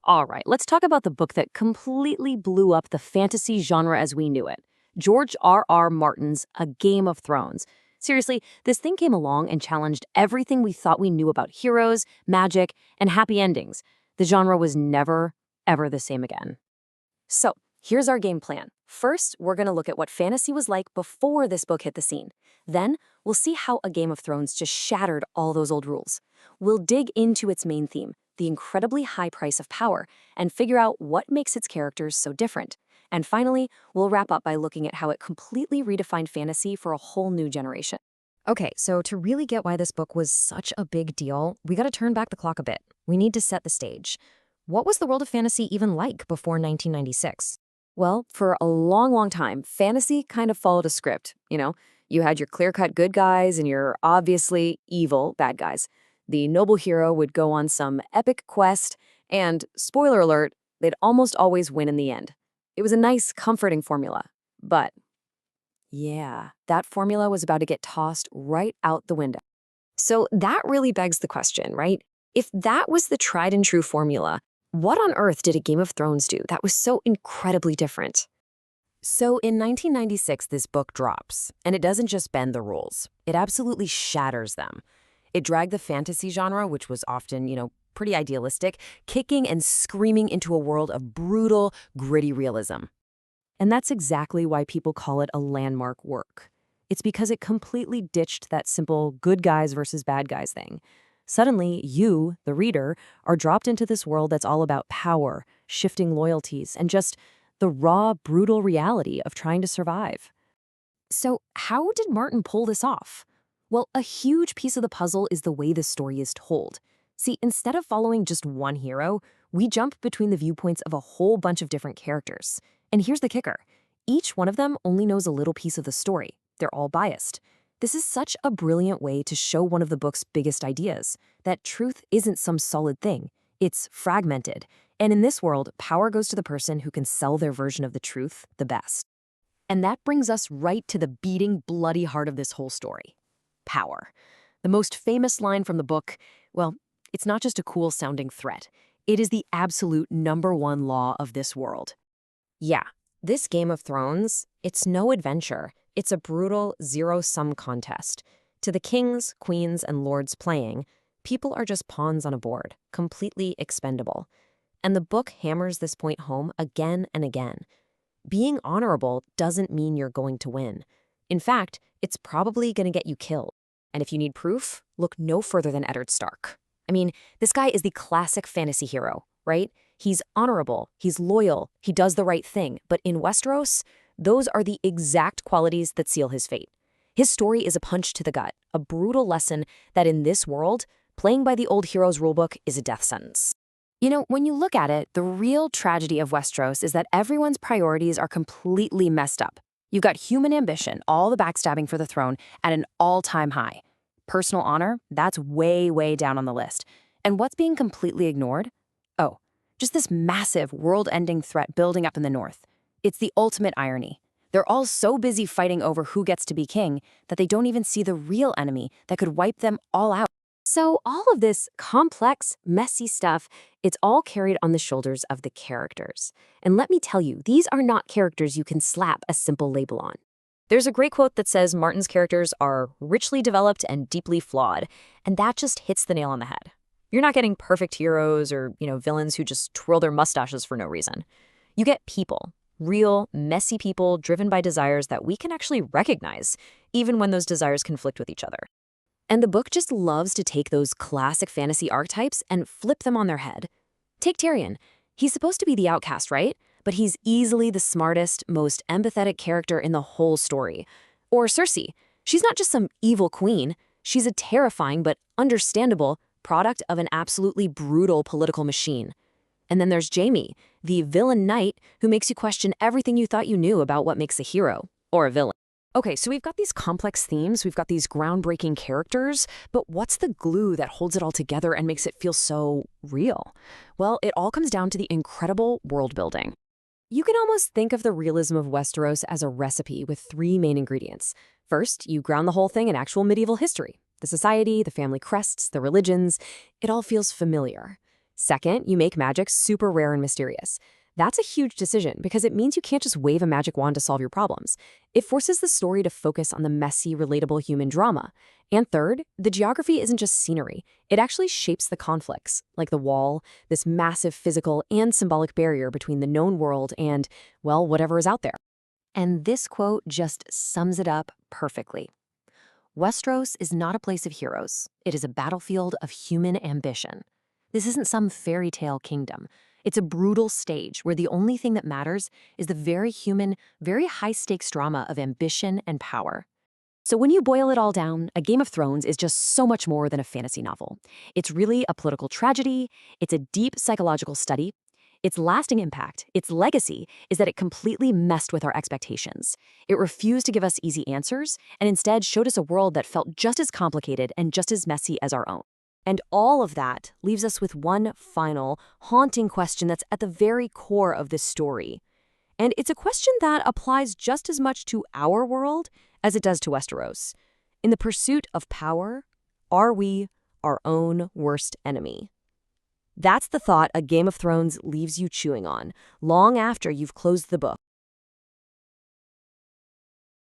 All right, let's talk about the book that completely blew up the fantasy genre as we knew it. George R. Martin's A Game of Thrones. Seriously, this thing came along and challenged everything we thought we knew about heroes, magic, and happy endings. The genre was never, ever the same again. So, here's our game plan. First, we're going to look at what fantasy was like before this book hit the scene. Then, we'll see how A Game of Thrones just shattered all those old rules. We'll dig into its main theme, the incredibly high price of power, and figure out what makes its characters so different. And finally, we'll wrap up by looking at how it completely redefined fantasy for a whole new generation. Okay, so to really get why this book was such a big deal, we gotta turn back the clock a bit. We need to set the stage. What was the world of fantasy even like before 1996? Well, for a long, long time, fantasy kind of followed a script. You had your clear-cut good guys and your obviously evil bad guys. The noble hero would go on some epic quest, and, spoiler alert, they'd almost always win in the end. It was a nice, comforting formula. But, yeah, that formula was about to get tossed right out the window. So that really begs the question, right? If that was the tried and true formula, what on earth did A Game of Thrones do that was so incredibly different? So in 1996, this book drops, and it doesn't just bend the rules. It absolutely shatters them. It dragged the fantasy genre, which was often, pretty idealistic, kicking and screaming into a world of brutal, gritty realism. And that's exactly why people call it a landmark work. It's because it completely ditched that simple good guys versus bad guys thing. Suddenly, you, the reader, are dropped into this world that's all about power, shifting loyalties, and just the raw, brutal reality of trying to survive. So how did Martin pull this off? Well, a huge piece of the puzzle is the way the story is told. See, instead of following just one hero, we jump between the viewpoints of a whole bunch of different characters. And here's the kicker. Each one of them only knows a little piece of the story. They're all biased. This is such a brilliant way to show one of the book's biggest ideas, that truth isn't some solid thing. It's fragmented. And in this world, power goes to the person who can sell their version of the truth the best. And that brings us right to the beating, bloody heart of this whole story. Power. The most famous line from the book, well, it's not just a cool-sounding threat. It is the absolute #1 law of this world. Yeah, this Game of Thrones, it's no adventure. It's a brutal zero-sum contest. To the kings, queens, and lords playing, people are just pawns on a board, completely expendable. And the book hammers this point home again and again. Being honorable doesn't mean you're going to win. In fact, it's probably going to get you killed. And if you need proof, look no further than Eddard Stark. I mean, this guy is the classic fantasy hero, right? He's honorable, he's loyal, he does the right thing. But in Westeros, those are the exact qualities that seal his fate. His story is a punch to the gut, a brutal lesson that in this world, playing by the old hero's rulebook is a death sentence. When you look at it, the real tragedy of Westeros is that everyone's priorities are completely messed up. You've got human ambition, all the backstabbing for the throne, at an all-time high. Personal honor, that's way, way down on the list. And what's being completely ignored? Oh, just this massive world-ending threat building up in the north. It's the ultimate irony. They're all so busy fighting over who gets to be king that they don't even see the real enemy that could wipe them all out. So all of this complex, messy stuff, it's all carried on the shoulders of the characters. And let me tell you, these are not characters you can slap a simple label on. There's a great quote that says Martin's characters are richly developed and deeply flawed, and that just hits the nail on the head. You're not getting perfect heroes or, villains who just twirl their mustaches for no reason. You get people, real, messy people driven by desires that we can actually recognize, even when those desires conflict with each other. And the book just loves to take those classic fantasy archetypes and flip them on their head. Take Tyrion. He's supposed to be the outcast, right? But he's easily the smartest, most empathetic character in the whole story. Or Cersei. She's not just some evil queen. She's a terrifying but understandable product of an absolutely brutal political machine. And then there's Jaime, the villain knight who makes you question everything you thought you knew about what makes a hero or a villain. Okay, so we've got these complex themes, we've got these groundbreaking characters, but what's the glue that holds it all together and makes it feel so real? Well, it all comes down to the incredible world building. You can almost think of the realism of Westeros as a recipe with 3 main ingredients. First, you ground the whole thing in actual medieval history. The society, the family crests, the religions, it all feels familiar. Second, you make magic super rare and mysterious. That's a huge decision because it means you can't just wave a magic wand to solve your problems. It forces the story to focus on the messy, relatable human drama. And third, the geography isn't just scenery. It actually shapes the conflicts, like the wall, this massive physical and symbolic barrier between the known world and, well, whatever is out there. And this quote just sums it up perfectly. Westeros is not a place of heroes. It is a battlefield of human ambition. This isn't some fairy tale kingdom. It's a brutal stage where the only thing that matters is the very human, very high-stakes drama of ambition and power. So when you boil it all down, A Game of Thrones is just so much more than a fantasy novel. It's really a political tragedy, it's a deep psychological study. Its lasting impact, its legacy, is that it completely messed with our expectations. It refused to give us easy answers, and instead showed us a world that felt just as complicated and just as messy as our own. And all of that leaves us with one final, haunting question that's at the very core of this story. And it's a question that applies just as much to our world as it does to Westeros. In the pursuit of power, are we our own worst enemy? That's the thought A Game of Thrones leaves you chewing on, long after you've closed the book.